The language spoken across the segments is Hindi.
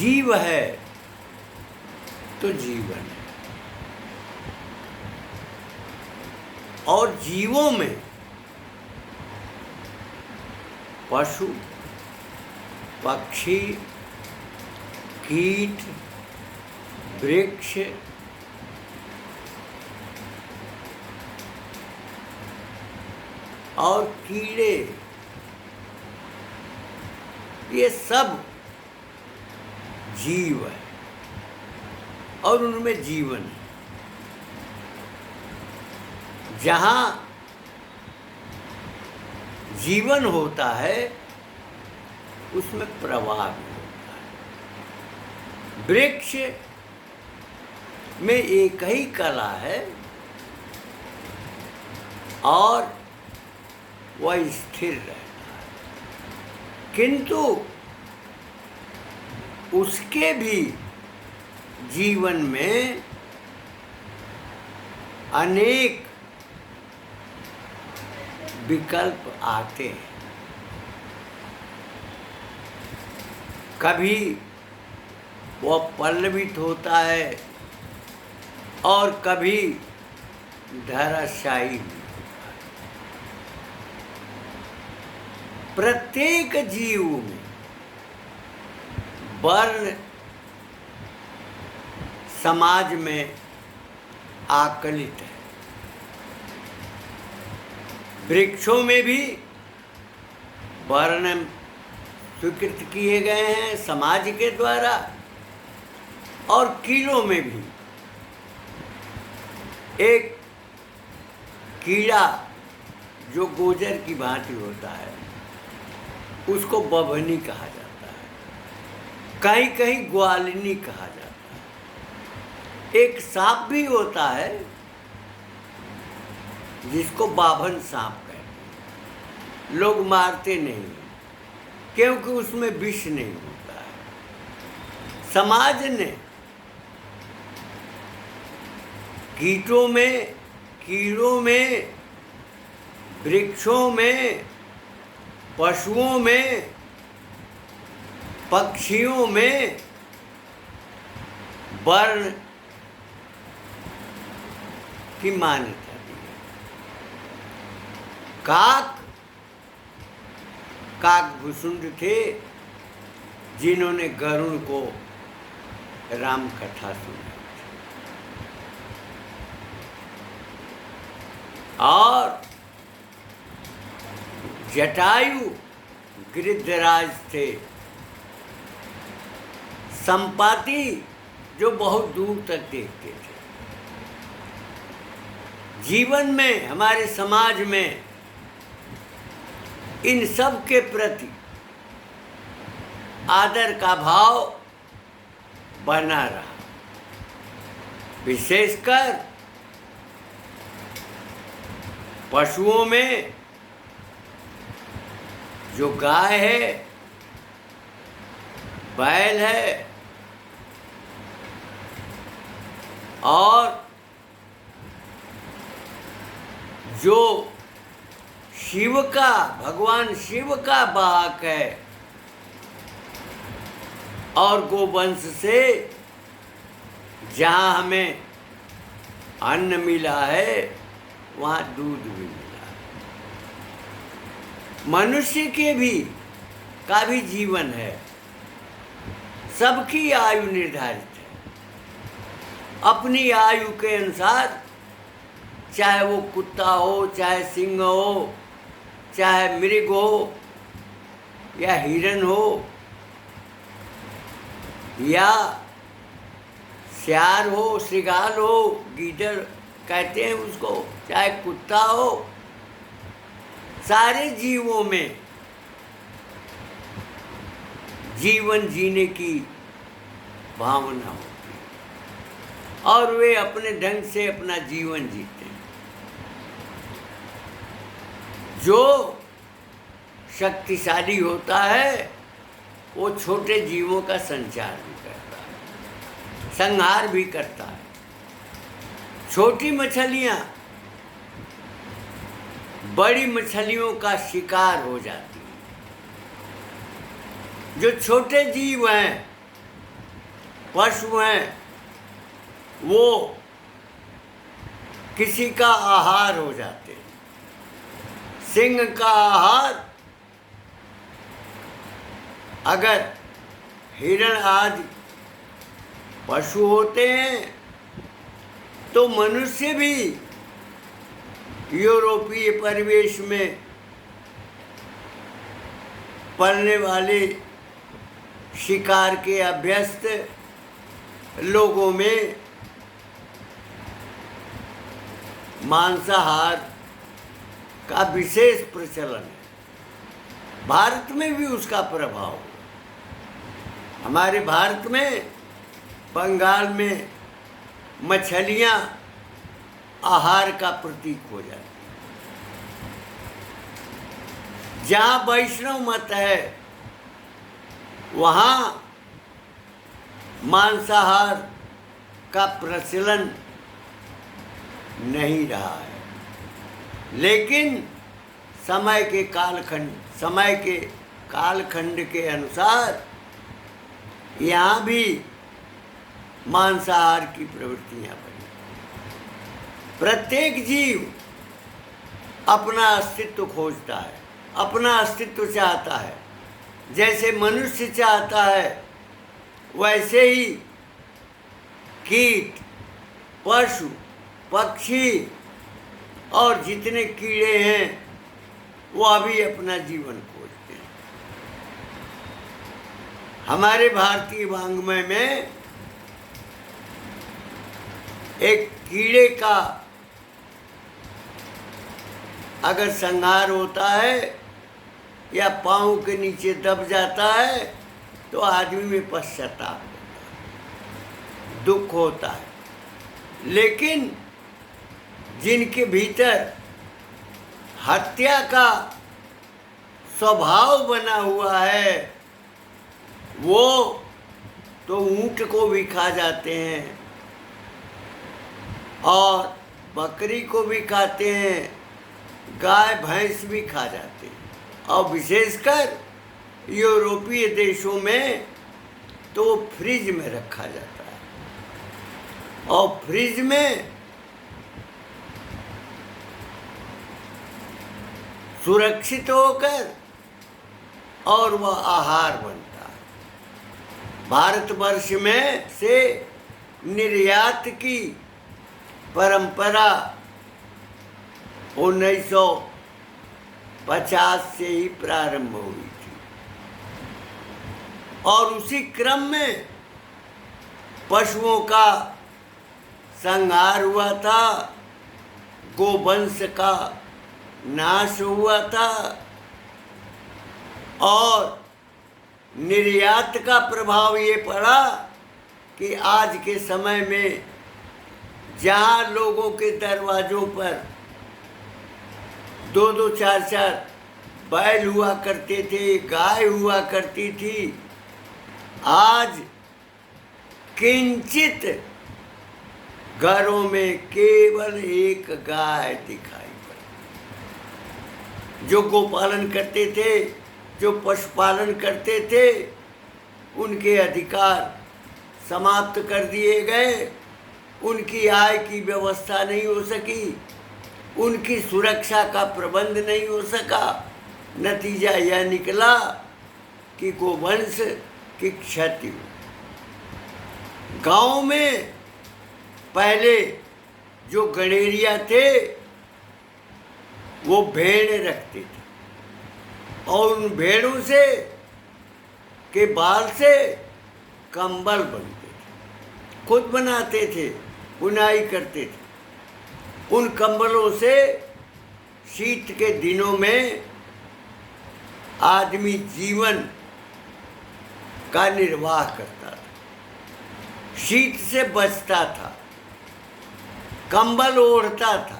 जीव है तो जीवन है। और जीवों में पशु, पक्षी, कीट, वृक्ष, और कीड़े, ये सब जीव है और उनमें जीवन है। जहाँ जीवन होता है उसमें प्रवाह भी होता है। वृक्ष में एक ही कला है और वह स्थिर रहता है, किंतु उसके भी जीवन में अनेक विकल्प आते हैं। कभी वह पल्लवित होता है और कभी धराशायी भी होता है। प्रत्येक जीव में वर्ण समाज में आकलित है। वृक्षों में भी वर्ण स्वीकृत किए गए हैं समाज के द्वारा, और कीड़ों में भी एक कीड़ा जो गोजर की भांति होता है उसको बभनी कहा जाता है, कहीं कहीं ग्वालिनी कहा जाता है। एक सांप भी होता है जिसको बाभन सांप कहते हैं। लोग मारते नहीं क्योंकि उसमें विष नहीं होता है। समाज ने कीटों में, कीड़ों में, वृक्षों में, पशुओं में, पक्षियों में वर्ण की मान्यता दी है। काकभुसुंड थे जिन्होंने गरुड़ को राम कथा सुनाई और जटायु गिरिधराज थे, संपाति जो बहुत दूर तक देखते थे। जीवन में, हमारे समाज में इन सब के प्रति आदर का भाव बना रहा। विशेषकर पशुओं में जो गाय है, बैल है और जो शिव का, भगवान शिव का वाहक है, और गोवंश से जहाँ हमें अन्न मिला है वहाँ दूध भी मिला है। मनुष्य के भी का भी जीवन है, सबकी आयु निर्धारित है। अपनी आयु के अनुसार, चाहे वो कुत्ता हो, चाहे सिंह हो, चाहे मृग हो या हिरण हो या सियार हो, श्रृगाल हो, गीदड़ कहते हैं उसको, चाहे कुत्ता हो, सारे जीवों में जीवन जीने की भावना होती है और वे अपने ढंग से अपना जीवन जीते हैं। जो शक्तिशाली होता है वो छोटे जीवों का संचार भी करता है, संहार भी करता है। छोटी मछलियाँ बड़ी मछलियों का शिकार हो जाती हैं। जो छोटे जीव हैं पशु हैं वो किसी का आहार हो जाते हैं। सिंह का आहार अगर हिरण आदि पशु होते हैं तो मनुष्य भी यूरोपीय परिवेश में पलने वाले शिकार के अभ्यस्त लोगों में मांसाहार का विशेष प्रचलन है। भारत में भी उसका प्रभाव है। हमारे भारत में बंगाल में मछलियाँ आहार का प्रतीक हो जाती है। जहाँ वैष्णव मत है वहाँ मांसाहार का प्रचलन नहीं रहा है, लेकिन समय के कालखंड के अनुसार यहाँ भी मांसाहार की प्रवृत्तियाँ बनी। प्रत्येक जीव अपना अस्तित्व खोजता है, अपना अस्तित्व चाहता है। जैसे मनुष्य चाहता है वैसे ही कीट, पशु, पक्षी और जितने कीड़े हैं वो भी अपना जीवन खोजते हैं। हमारे भारतीय वाङ्मय में एक कीड़े का अगर संहार होता है या पाँव के नीचे दब जाता है तो आदमी में पश्चाताप होता है, दुख होता है। लेकिन जिनके भीतर हत्या का स्वभाव बना हुआ है वो तो ऊँट को भी खा जाते हैं और बकरी को भी खाते हैं, गाय भैंस भी खा जाते हैं। और विशेषकर यूरोपीय देशों में तो फ्रिज में रखा जाता है और फ्रिज में सुरक्षित होकर और वह आहार बनता है। भारतवर्ष में से निर्यात की परंपरा 1950 से ही प्रारंभ हुई थी और उसी क्रम में पशुओं का संहार हुआ था, गोवंश का नाश हुआ था और निर्यात का प्रभाव ये पड़ा कि आज के समय में जहाँ लोगों के दरवाज़ों पर 2-2, 4-4 बैल हुआ करते थे, गाय हुआ करती थी, आज किंचित घरों में केवल एक गाय दिखाई पड़ती। जो गोपालन करते थे, जो पशुपालन करते थे, उनके अधिकार समाप्त कर दिए गए। उनकी आय की व्यवस्था नहीं हो सकी, उनकी सुरक्षा का प्रबंध नहीं हो सका। नतीजा यह निकला कि गोवंश की क्षति हुई। गांव में पहले जो गणेरिया थे वो भेड़ रखते थे और उन भेड़ों से के बाल से कंबल बनते थे, खुद बनाते थे, बुनाई करते थे। उन कंबलों से शीत के दिनों में आदमी जीवन का निर्वाह करता था, शीत से बचता था, कंबल ओढ़ता था।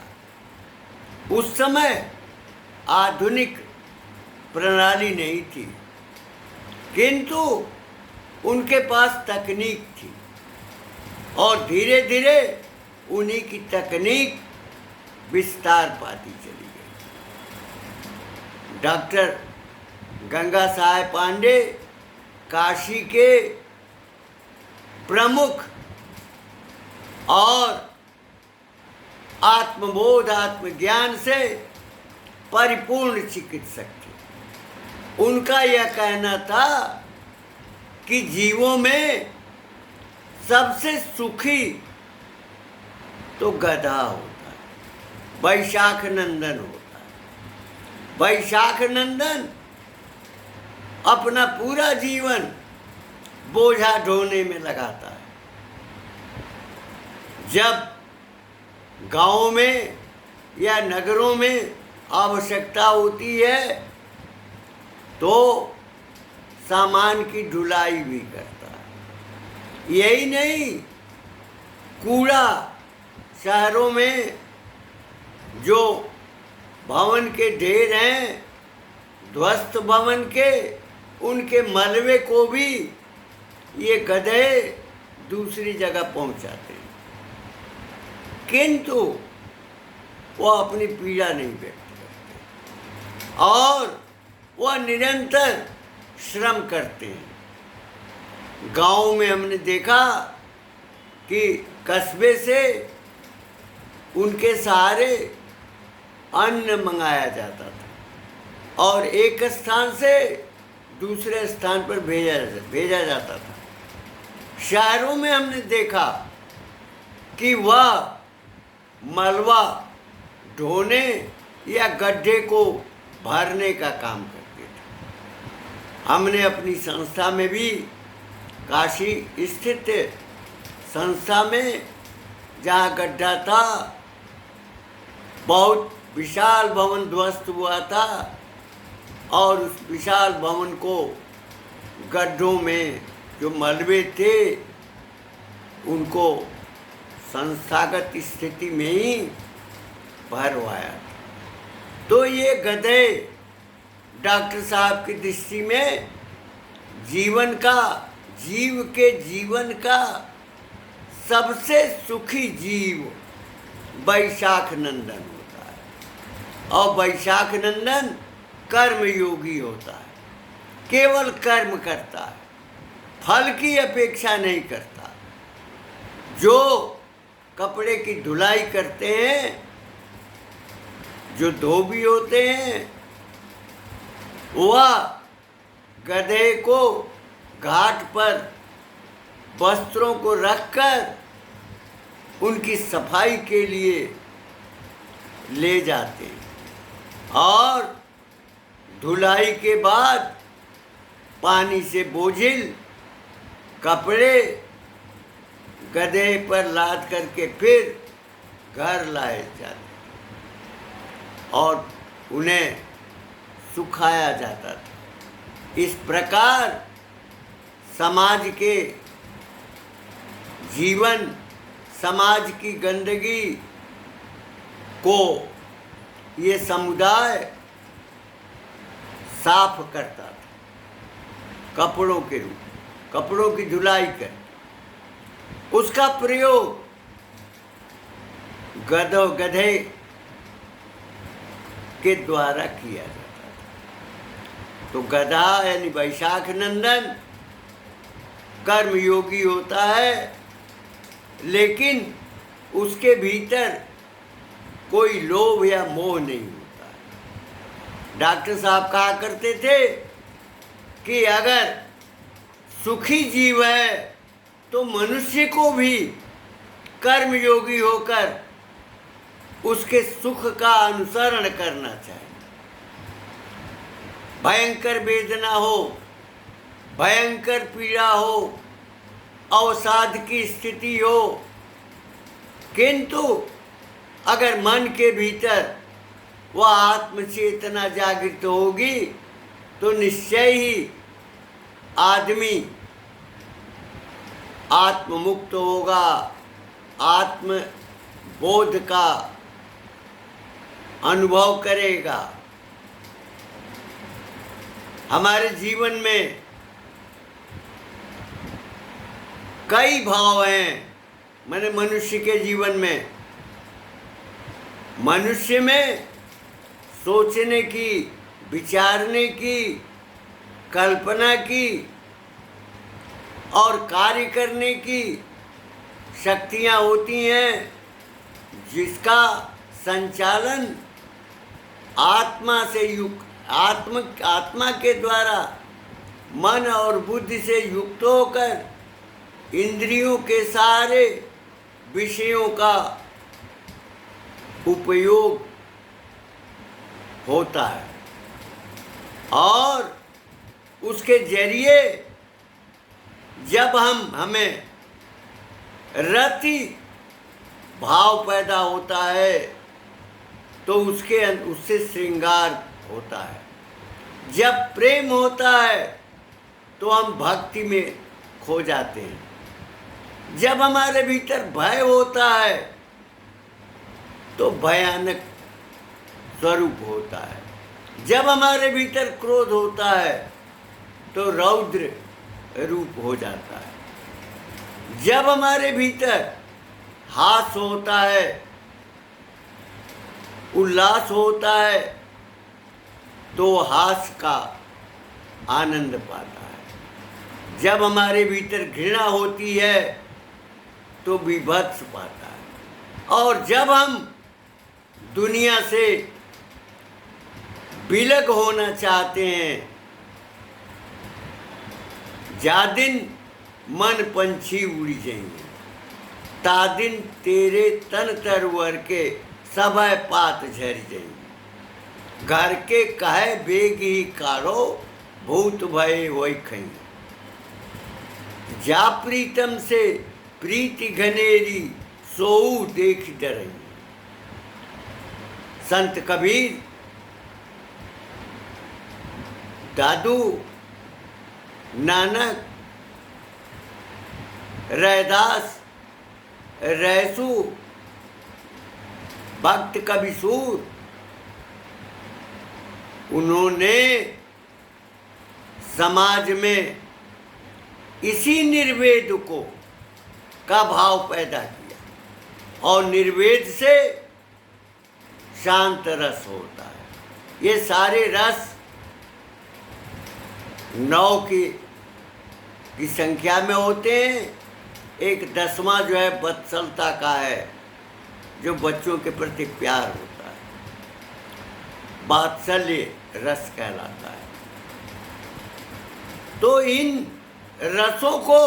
उस समय आधुनिक प्रणाली नहीं थी, किंतु उनके पास तकनीक थी और धीरे धीरे उन्हीं की तकनीक विस्तार पाती चली गई। डॉक्टर गंगा साहेब पांडे काशी के प्रमुख और आत्मबोध आत्मज्ञान से परिपूर्ण चिकित्सक थे। उनका यह कहना था कि जीवों में सबसे सुखी तो गधा होता है, वैशाख नंदन होता है। वैशाख नंदन अपना पूरा जीवन बोझा ढोने में लगाता है। जब गाँव में या नगरों में आवश्यकता होती है तो सामान की ढुलाई भी करता है। यही नहीं, कूड़ा शहरों में जो भवन के ढेर हैं, ध्वस्त भवन के, उनके मलबे को भी ये गधे दूसरी जगह पहुंचाते हैं, किंतु वो अपनी पीड़ा नहीं व्यक्त करते और वह निरंतर श्रम करते हैं। गांव में हमने देखा कि कस्बे से उनके सहारे अन्न मंगाया जाता था और एक स्थान से दूसरे स्थान पर भेजा जाता था। शहरों में हमने देखा कि वह मलबा ढोने या गड्ढे को भरने का काम करते थे। हमने अपनी संस्था में भी, काशी स्थित संस्था में जहाँ गड्ढा था, बहुत विशाल भवन ध्वस्त हुआ था और उस विशाल भवन को गड्ढों में जो मलबे थे उनको संस्थागत स्थिति में ही भरवाया। तो ये गधे डॉक्टर साहब की दृष्टि में जीव के जीवन का सबसे सुखी जीव वैशाख नंदन होता है। और वैशाख नंदन कर्मयोगी होता है, केवल कर्म करता है, फल की अपेक्षा नहीं करता। जो कपड़े की धुलाई करते हैं, जो धोबी होते हैं, वह गधे को घाट पर वस्त्रों को रखकर उनकी सफाई के लिए ले जाते हैं और धुलाई के बाद पानी से बोझिल कपड़े गधे पर लाद करके फिर घर लाए जाते और उन्हें सुखाया जाता था। इस प्रकार समाज के जीवन, समाज की गंदगी को ये समुदाय साफ करता था, कपड़ों के रूप, कपड़ों की धुलाई कर। उसका प्रयोग गधे के द्वारा किया जाता था। तो गधा यानी वैशाख नंदन कर्मयोगी होता है, लेकिन उसके भीतर कोई लोभ या मोह नहीं होता है। डॉक्टर साहब कहा करते थे कि अगर सुखी जीव है तो मनुष्य को भी कर्मयोगी होकर उसके सुख का अनुसरण करना चाहिए। भयंकर वेदना हो, भयंकर पीड़ा हो, अवसाद की स्थिति हो, किंतु अगर मन के भीतर वह आत्मचेतना जागृत होगी तो निश्चय ही आदमी आत्ममुक्त होगा, आत्मबोध का अनुभव करेगा। हमारे जीवन में कई भाव हैं, मैंने मनुष्य के जीवन में, मनुष्य में सोचने की, विचारने की, कल्पना की और कार्य करने की शक्तियाँ होती हैं, जिसका संचालन आत्मा से युक्त आत्मा के द्वारा मन और बुद्धि से युक्त होकर इंद्रियों के सारे विषयों का उपयोग होता है और उसके जरिए जब हमें रति भाव पैदा होता है तो उससे श्रृंगार होता है। जब प्रेम होता है तो हम भक्ति में खो जाते हैं। जब हमारे भीतर भय होता है तो भयानक स्वरूप होता है। जब हमारे भीतर क्रोध होता है तो रौद्र रूप हो जाता है। जब हमारे भीतर हास होता है, उल्लास होता है, तो हास का आनंद पाता है। जब हमारे भीतर घृणा होती है तो विभत्स पाता है। और जब हम दुनिया से विलग होना चाहते हैं, जा दिन मन पंछी उड़ी जाएंगे, ता दिन तेरे तन तरवर के सभय पात झर जाएंगे। घर के कहे बेग ही कारो, भूत भय वही खई। जा प्रीतम से प्रीति घनेरी, सोऊ देख डरेंगे। संत कबीर, दादू नानक, रैदास, रैसू, भक्त कबीसूर, उन्होंने समाज में इसी निर्वेद का भाव पैदा किया और निर्वेद से शांत रस होता है। ये सारे रस 9 की संख्या में होते हैं। एक 10वां जो है वत्सलता का है, जो बच्चों के प्रति प्यार होता है, वात्सल्य रस कहलाता है। तो इन रसों को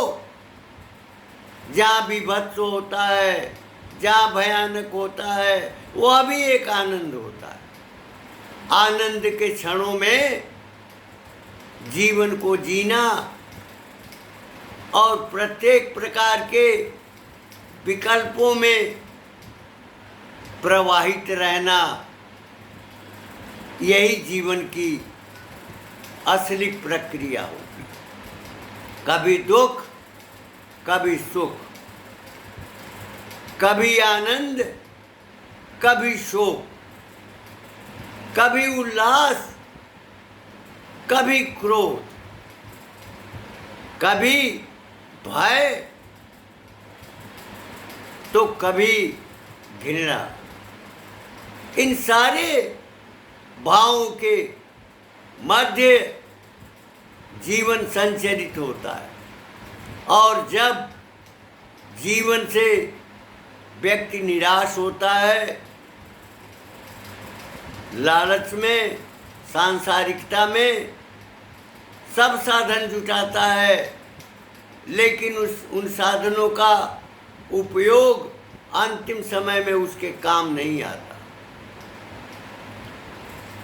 जहाँ विभत्स होता है, जहाँ भयानक होता है, वह भी एक आनंद होता है। आनंद के क्षणों में जीवन को जीना और प्रत्येक प्रकार के विकल्पों में प्रवाहित रहना, यही जीवन की असली प्रक्रिया होगी। कभी दुख, कभी सुख, कभी आनंद, कभी शोक, कभी उल्लास, कभी क्रोध, कभी भय, तो कभी घृणा। इन सारे भावों के मध्य जीवन संचरित होता है। और जब जीवन से व्यक्ति निराश होता है, लालच में, सांसारिकता में सब साधन जुटाता है, लेकिन उन साधनों का उपयोग अंतिम समय में उसके काम नहीं आता,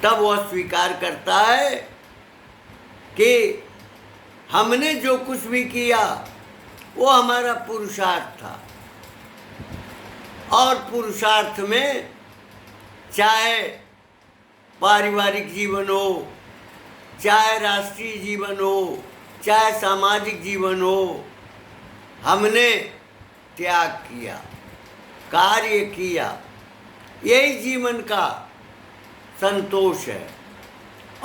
तब वह स्वीकार करता है कि हमने जो कुछ भी किया वो हमारा पुरुषार्थ था। और पुरुषार्थ में चाहे पारिवारिक जीवन हो, चाहे राष्ट्रीय जीवन हो, चाहे सामाजिक जीवन हो, हमने त्याग किया, कार्य किया। यही जीवन का संतोष है।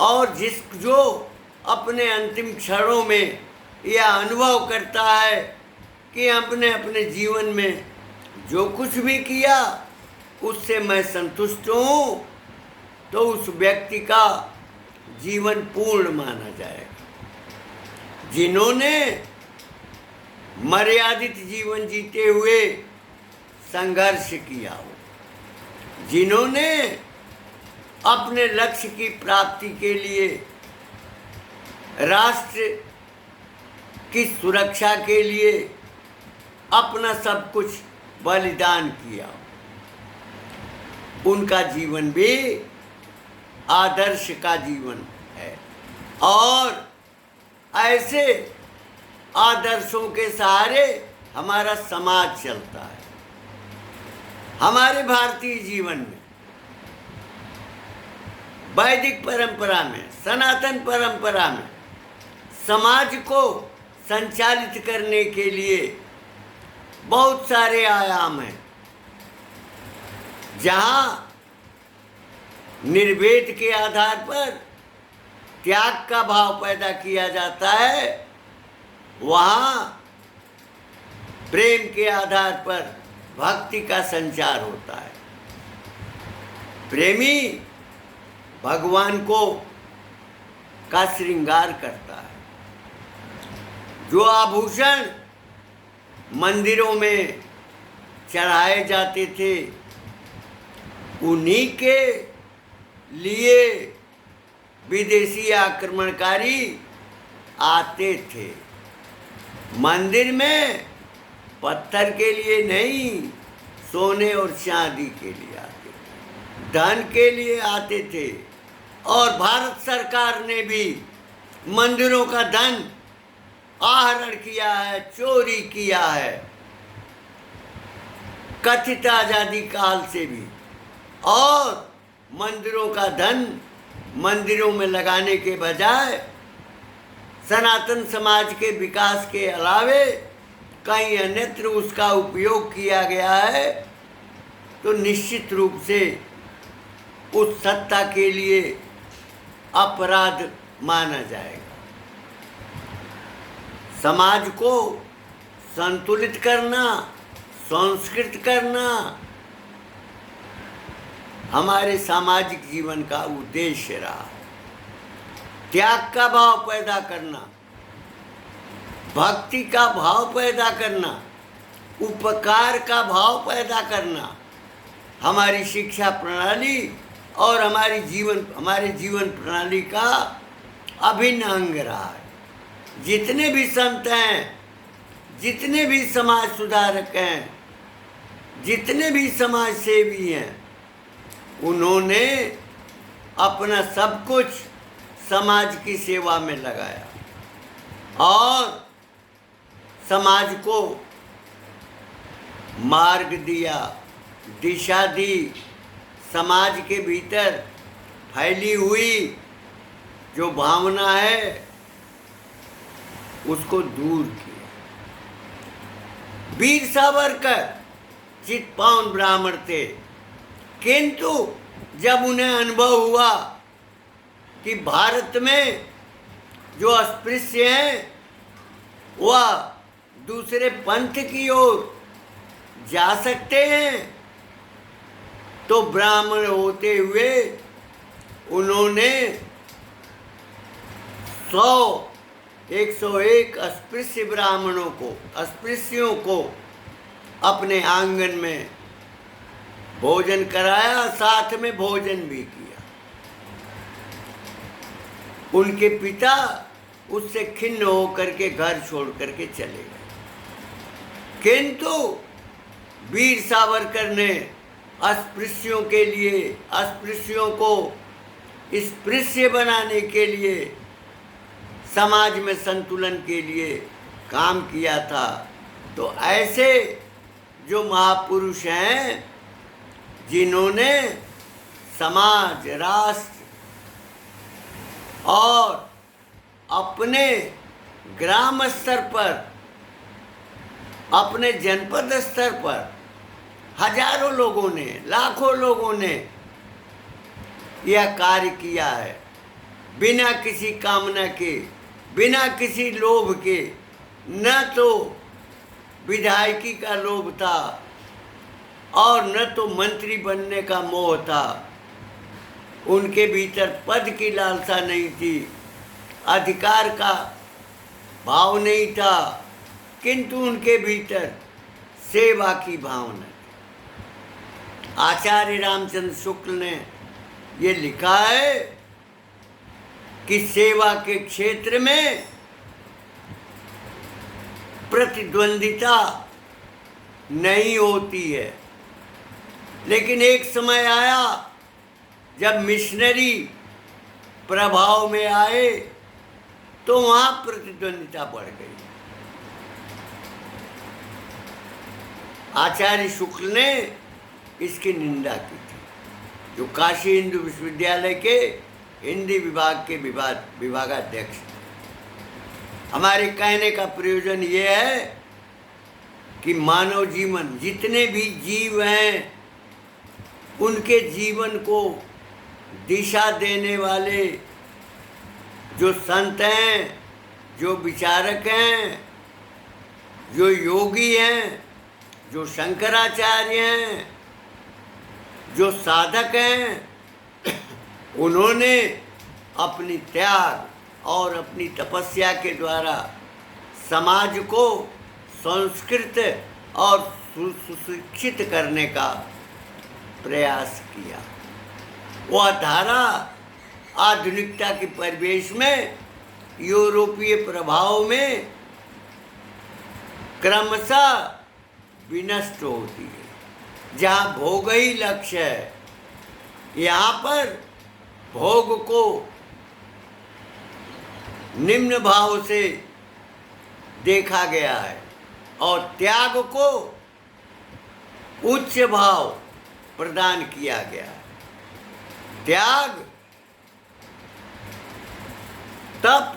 और जो अपने अंतिम क्षणों में यह अनुभव करता है कि अपने अपने जीवन में जो कुछ भी किया उससे मैं संतुष्ट हूँ, तो उस व्यक्ति का जीवन पूर्ण माना जाएगा। जिन्होंने मर्यादित जीवन जीते हुए संघर्ष किया हो, जिन्होंने अपने लक्ष्य की प्राप्ति के लिए राष्ट्र की सुरक्षा के लिए अपना सब कुछ बलिदान किया, उनका जीवन भी आदर्श का जीवन है। और ऐसे आदर्शों के सहारे हमारा समाज चलता है। हमारे भारतीय जीवन में, वैदिक परंपरा में, सनातन परंपरा में समाज को संचालित करने के लिए बहुत सारे आयाम हैं। जहाँ निर्वेद के आधार पर त्याग का भाव पैदा किया जाता है, वहाँ प्रेम के आधार पर भक्ति का संचार होता है। प्रेमी भगवान को का श्रृंगार करता है। जो आभूषण मंदिरों में चढ़ाए जाते थे, उन्हीं के लिए विदेशी आक्रमणकारी आते थे। मंदिर में पत्थर के लिए नहीं, सोने और चांदी के लिए आते थे, धन के लिए आते थे। और भारत सरकार ने भी मंदिरों का धन आहरण किया है, चोरी किया है, कथित आजादी काल से भी। और मंदिरों का धन मंदिरों में लगाने के बजाय सनातन समाज के विकास के अलावे कहीं अन्यत्र उसका उपयोग किया गया है, तो निश्चित रूप से उस सत्ता के लिए अपराध माना जाएगा। समाज को संतुलित करना, संस्कृत करना हमारे सामाजिक जीवन का उद्देश्य रहा। त्याग का भाव पैदा करना, भक्ति का भाव पैदा करना, उपकार का भाव पैदा करना हमारी शिक्षा प्रणाली और हमारे जीवन प्रणाली का अभिन्न अंग रहा है। जितने भी संत हैं, जितने भी समाज सुधारक हैं, जितने भी समाज सेवी हैं, उन्होंने अपना सब कुछ समाज की सेवा में लगाया और समाज को मार्ग दिया, दिशा दी। समाज के भीतर फैली हुई जो भावना है उसको दूर किया। वीर सावरकर चित्पावन ब्राह्मण थे, किंतु जब उन्हें अनुभव हुआ कि भारत में जो अस्पृश्य हैं वह दूसरे पंथ की ओर जा सकते हैं, तो ब्राह्मण होते हुए उन्होंने 101 अस्पृश्यों को अपने आंगन में भोजन कराया, साथ में भोजन भी किया। उनके पिता उससे खिन्न होकर के घर छोड़ करके चले गए, किंतु वीर सावरकर ने अस्पृश्यों के लिए, अस्पृश्यों को स्पृश्य बनाने के लिए, समाज में संतुलन के लिए काम किया था। तो ऐसे जो महापुरुष हैं, जिन्होंने समाज, राष्ट्र और अपने ग्राम स्तर पर, अपने जनपद स्तर पर हजारों लोगों ने, लाखों लोगों ने यह कार्य किया है, बिना किसी कामना के, बिना किसी लोभ के। न तो विधायकी का लोभ था और न तो मंत्री बनने का मोह था। उनके भीतर पद की लालसा नहीं थी, अधिकार का भाव नहीं था, किंतु उनके भीतर सेवा की भावना थी। आचार्य रामचंद्र शुक्ल ने ये लिखा है कि सेवा के क्षेत्र में प्रतिद्वंदिता नहीं होती है, लेकिन एक समय आया जब मिशनरी प्रभाव में आए तो वहां प्रतिद्वंदिता बढ़ गई। आचार्य शुक्ल ने इसकी निंदा की थी, जो काशी हिंदू विश्वविद्यालय के हिंदी विभाग के विभागाध्यक्ष थे। हमारे कहने का प्रयोजन ये है कि मानव जीवन, जितने भी जीव हैं, उनके जीवन को दिशा देने वाले जो संत हैं, जो विचारक हैं, जो योगी हैं, जो शंकराचार्य हैं, जो साधक हैं, उन्होंने अपनी त्याग और अपनी तपस्या के द्वारा समाज को संस्कृत और सुशिक्षित करने का प्रयास किया। वह धारा आधुनिकता के परिवेश में, यूरोपीय प्रभाव में क्रमशः विनष्ट होती है। जहाँ भोग ही लक्ष्य है, यहाँ पर भोग को निम्न भाव से देखा गया है और त्याग को उच्च भाव प्रदान किया गया है। त्याग, तप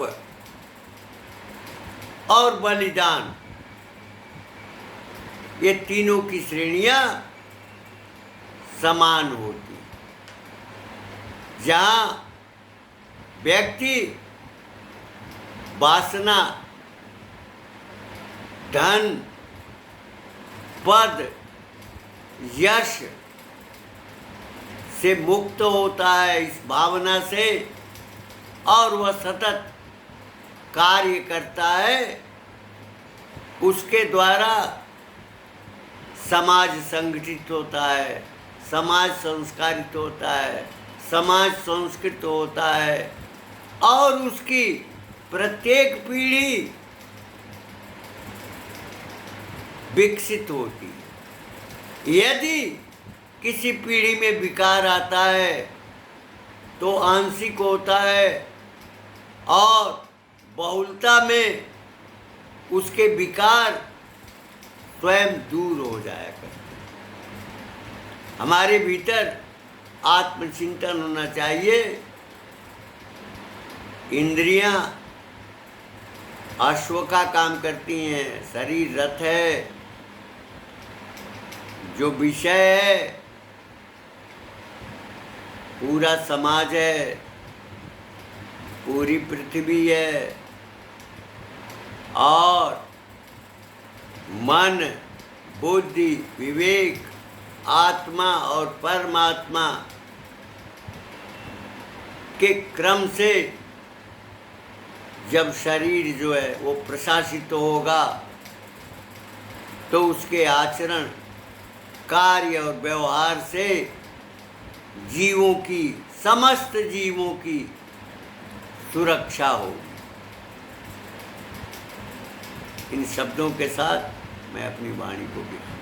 और बलिदान, ये तीनों की श्रेणियां समान होती। जहाँ व्यक्ति वासना, धन, पद, यश से मुक्त होता है, इस भावना से, और वह सतत कार्य करता है, उसके द्वारा समाज संगठित होता है, समाज संस्कारित होता है, समाज संस्कृत होता है और उसकी प्रत्येक पीढ़ी विकसित होती है। यदि किसी पीढ़ी में विकार आता है तो आंशिक होता है और बहुलता में उसके विकार स्वयं दूर हो जाया करते। हमारे भीतर आत्मचिंतन होना चाहिए। इंद्रियां अश्व का काम करती हैं, शरीर रथ है, जो विषय है पूरा समाज है, पूरी पृथ्वी है, और मन, बुद्धि, विवेक, आत्मा और परमात्मा के क्रम से जब शरीर जो है वो प्रशासित होगा तो उसके आचरण, कार्य और व्यवहार से जीवों की, समस्त जीवों की सुरक्षा होगी। इन शब्दों के साथ मैं अपनी वाणी को विराम